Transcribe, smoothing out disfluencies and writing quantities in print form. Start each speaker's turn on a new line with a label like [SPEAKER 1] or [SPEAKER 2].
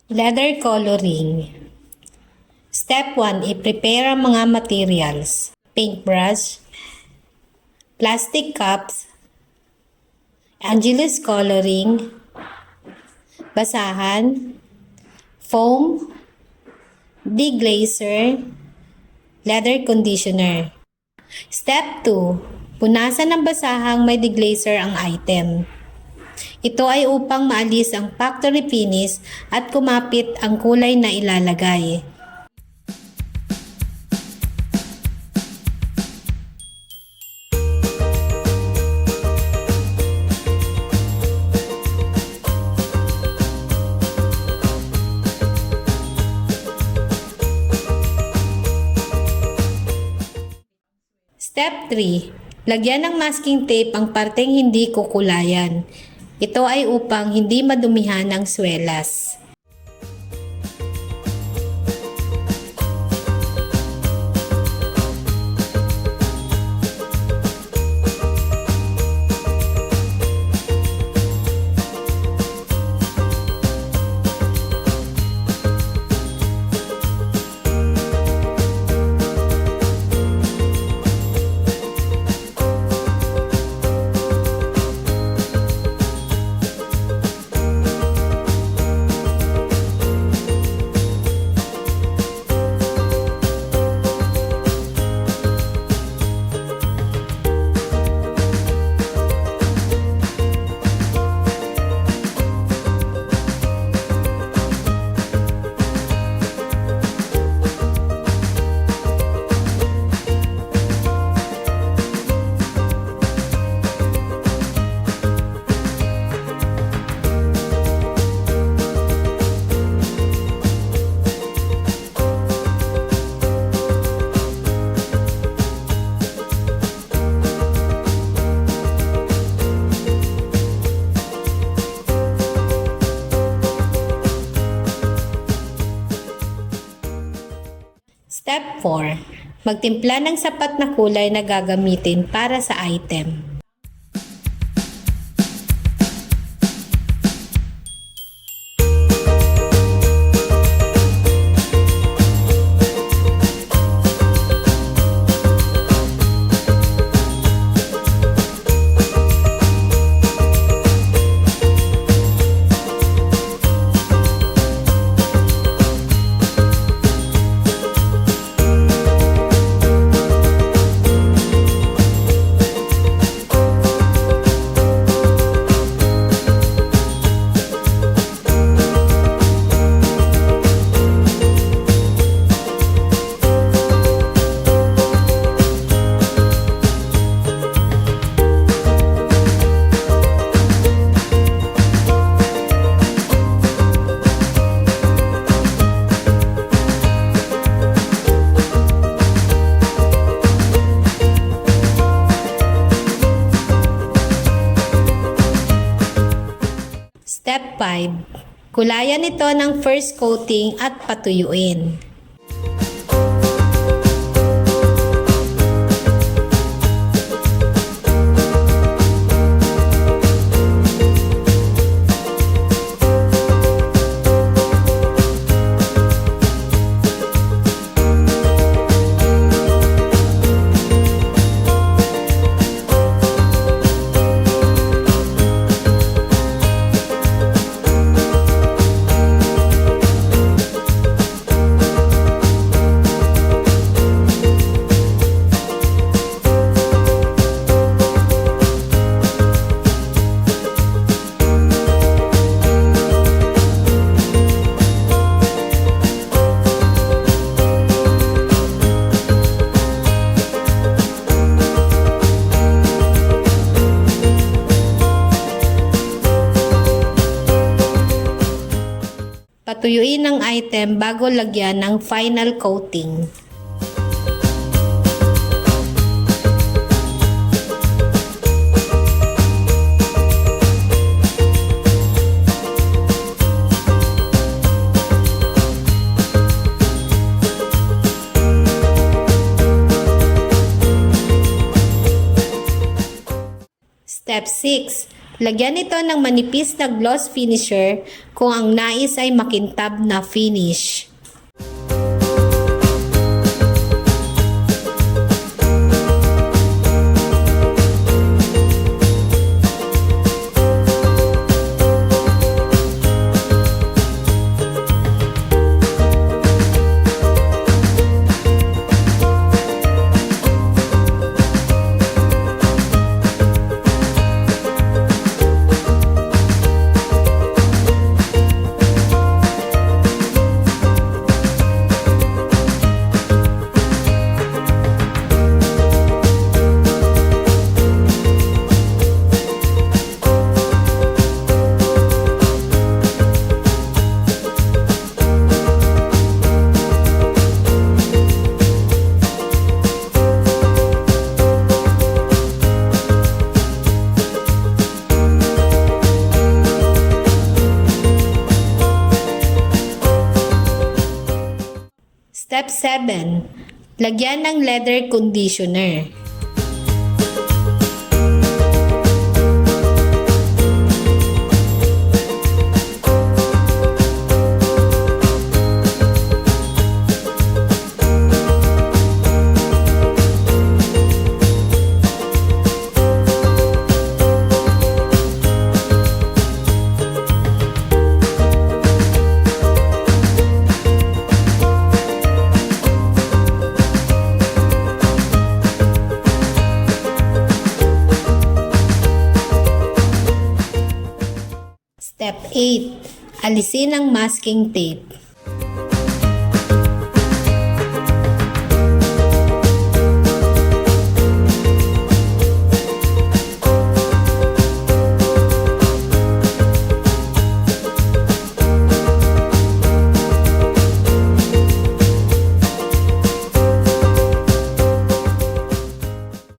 [SPEAKER 1] Leather coloring. Step 1, i-prepare ang mga materials. Paintbrush, plastic cups, Angelus coloring, basahan, foam, deglazer, leather conditioner. Step 2, punasan ng basahang may deglazer ang item. Ito ay upang maalis ang factory finish at kumapit ang kulay na ilalagay. Step 3. Lagyan ng masking tape ang parteng hindi kukulayan. Ito ay upang hindi madumihan ang swelas. Step 4. Magtimpla ng sapat na kulay na gagamitin para sa item. Step 5. Kulayan ito ng first coating at patuyuin. Patuyuin ang item bago lagyan ng final coating. Step 6. Lagyan ito ng manipis na gloss finisher kung ang nais ay makintab na finish. Step 7. Lagyan ng leather conditioner. Step 8. Alisin ang masking tape.